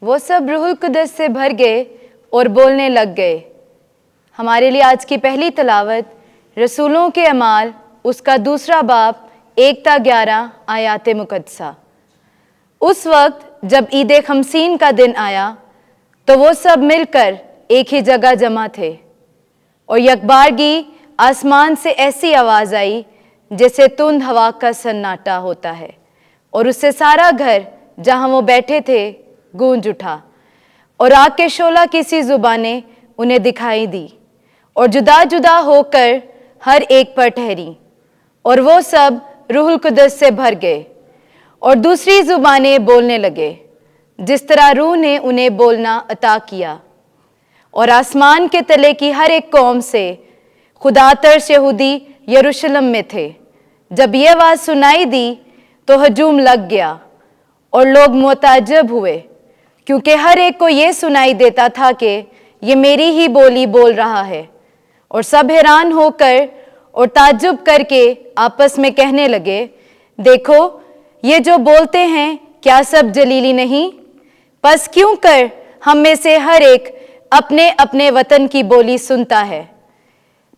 وہ سب روح القدس سے بھر گئے اور بولنے لگ گئے۔ ہمارے لیے آج کی پہلی تلاوت رسولوں کے اعمال اس کا 2 باب 1 تا 11 آیات مقدسہ۔ اس وقت جب عید خمسین کا دن آیا تو وہ سب مل کر ایک ہی جگہ جمع تھے، اور یکبارگی آسمان سے ایسی آواز آئی جیسے تند ہوا کا سناٹا ہوتا ہے، اور اس سے سارا گھر جہاں وہ بیٹھے تھے گونج اٹھا، اور آگ کے شعلہ کی سی زبانیں انہیں دکھائی دی اور جدا جدا ہو کر ہر ایک پر ٹھہری، اور وہ سب روح القدس سے بھر گئے اور دوسری زبانیں بولنے لگے جس طرح روح نے انہیں بولنا عطا کیا۔ اور آسمان کے تلے کی ہر ایک قوم سے خدا ترس یہودی یروشلم میں تھے۔ جب یہ آواز سنائی دی تو ہجوم لگ گیا، اور لوگ متعجب ہوئے کیونکہ ہر ایک کو یہ سنائی دیتا تھا کہ یہ میری ہی بولی بول رہا ہے، اور سب حیران ہو کر اور تعجب کر کے آپس میں کہنے لگے، دیکھو یہ جو بولتے ہیں کیا سب جلیلی نہیں؟ پس کیوں کر ہم میں سے ہر ایک اپنے اپنے وطن کی بولی سنتا ہے؟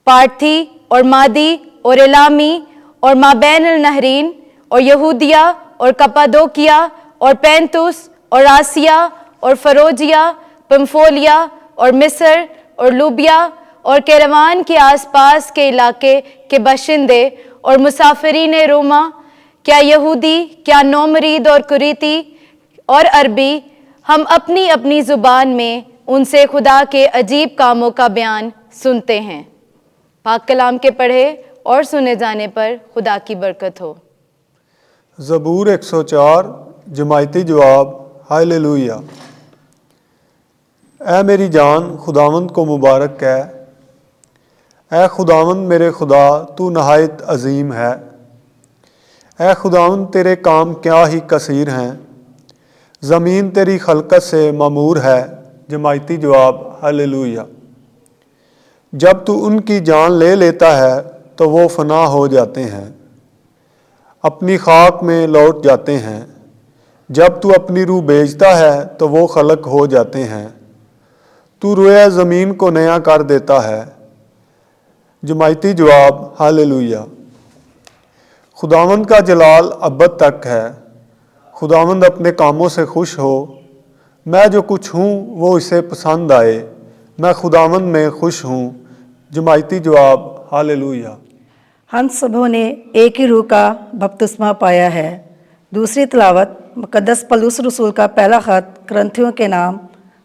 پارتھی اور مادی اور الامی اور مابین النہرین اور یہودیہ اور کپادوکیا اور پینتوس اور آسیہ اور فروجیا، پمفولیا اور مصر اور لوبیا اور کیروان کے آس پاس کے علاقے کے باشندے اور مسافرین روما، کیا یہودی، کیا نومرید اور کریتی اور عربی، ہم اپنی اپنی زبان میں ان سے خدا کے عجیب کاموں کا بیان سنتے ہیں۔ پاک کلام کے پڑھے اور سنے جانے پر خدا کی برکت ہو۔ زبور 104 جماعتی جواب۔ ہاللویہ۔ اے میری جان خداوند کو مبارک کہہ۔ اے خداوند میرے خدا تو نہایت عظیم ہے۔ اے خداوند تیرے کام کیا ہی کثیر ہیں، زمین تیری خلقت سے معمور ہے۔ جماعتی جواب۔ ہاللویہ۔ جب تو ان کی جان لے لیتا ہے تو وہ فنا ہو جاتے ہیں، اپنی خاک میں لوٹ جاتے ہیں۔ جب تو اپنی روح بھیجتا ہے تو وہ خلق ہو جاتے ہیں، تو روئے زمین کو نیا کر دیتا ہے۔ جماعتی جواب۔ ہاللویہ۔ خداوند کا جلال ابد تک ہے، خداوند اپنے کاموں سے خوش ہو۔ میں جو کچھ ہوں وہ اسے پسند آئے، میں خداوند میں خوش ہوں۔ جماعتی جواب۔ ہاللویہ۔ ہم سبوں نے ایک ہی روح کا بپتسمہ پایا ہے۔ دوسری تلاوت مقدس پولس رسول کا پہلا خط کرنتھیوں کے نام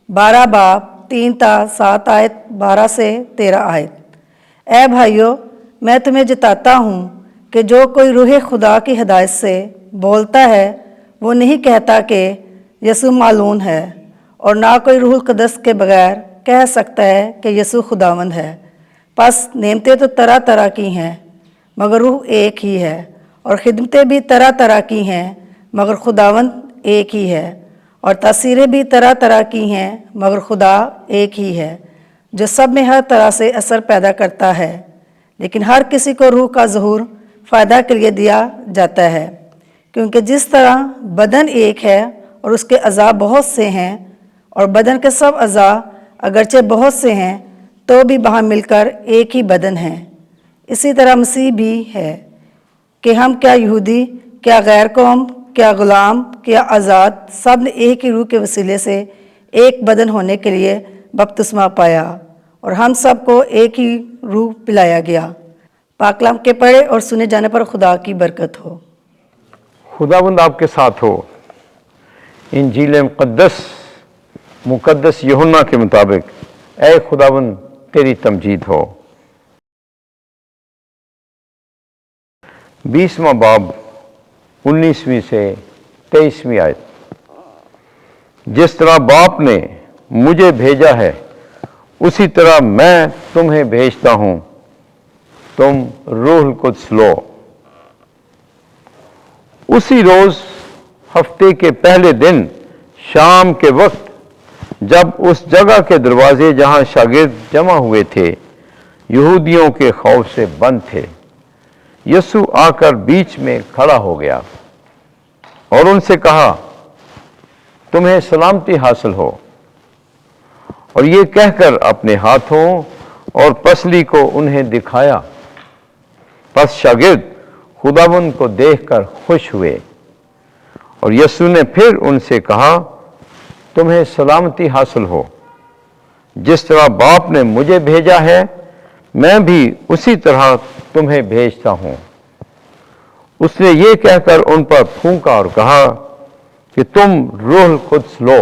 12 باب 3 تا 7 آیت 12 سے 13 آیت۔ اے بھائیو، میں تمہیں جتاتا ہوں کہ جو کوئی روح خدا کی ہدایت سے بولتا ہے وہ نہیں کہتا کہ یسوع معلون ہے، اور نہ کوئی روح القدس کے بغیر کہہ سکتا ہے کہ یسوع خداوند ہے۔ پس نعمتیں تو طرح طرح کی ہیں مگر روح ایک ہی ہے، اور خدمتیں بھی طرح طرح کی ہیں مگر خداوند ایک ہی ہے، اور تاثیریں بھی طرح طرح کی ہیں مگر خدا ایک ہی ہے، جو سب میں ہر طرح سے اثر پیدا کرتا ہے، لیکن ہر کسی کو روح کا ظہور فائدہ کے لیے دیا جاتا ہے۔ کیونکہ جس طرح بدن ایک ہے اور اس کے اعضاء بہت سے ہیں، اور بدن کے سب اعضاء اگرچہ بہت سے ہیں تو بھی وہاں مل کر ایک ہی بدن ہیں، اسی طرح مسیح بھی ہے کہ ہم کیا یہودی، کیا غیر قوم، کیا غلام، کیا آزاد، سب نے ایک ہی روح کے وسیلے سے ایک بدن ہونے کے لیے بپتسمہ پایا، اور ہم سب کو ایک ہی روح پلایا گیا۔ پاک کلام کے پڑھے اور سنے جانے پر خدا کی برکت ہو۔ خداوند آپ کے ساتھ ہو۔ انجیل مقدس یوحنا کے مطابق اے خداوند تیری تمجید ہو۔ 20واں باب 19ویں سے 23ویں آیت۔ جس طرح باپ نے مجھے بھیجا ہے اسی طرح میں تمہیں بھیجتا ہوں، تم روح القدس لو۔ اسی روز ہفتے کے پہلے دن شام کے وقت جب اس جگہ کے دروازے جہاں شاگرد جمع ہوئے تھے یہودیوں کے خوف سے بند تھے، یسوع آ کر بیچ میں کھڑا ہو گیا اور ان سے کہا، تمہیں سلامتی حاصل ہو۔ اور یہ کہہ کر اپنے ہاتھوں اور پسلی کو انہیں دکھایا۔ پس شاگرد خداوند کو دیکھ کر خوش ہوئے۔ اور یسوع نے پھر ان سے کہا، تمہیں سلامتی حاصل ہو۔ جس طرح باپ نے مجھے بھیجا ہے، میں بھی اسی طرح تمہیں بھیجتا ہوں۔ اس نے یہ کہہ کر ان پر پھونکا اور کہا کہ تم روح القدس لو۔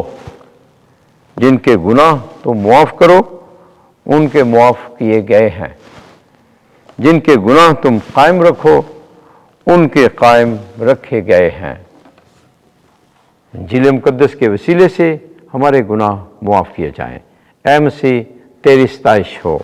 جن کے گناہ تم معاف کرو، ان کے معاف کیے گئے ہیں۔ جن کے گناہ تم قائم رکھو، ان کے قائم رکھے گئے ہیں۔ انجیل مقدس کے وسیلے سے ہمارے گناہ معاف کیے جائیں۔ اے مسیح، تیری ستائش ہو۔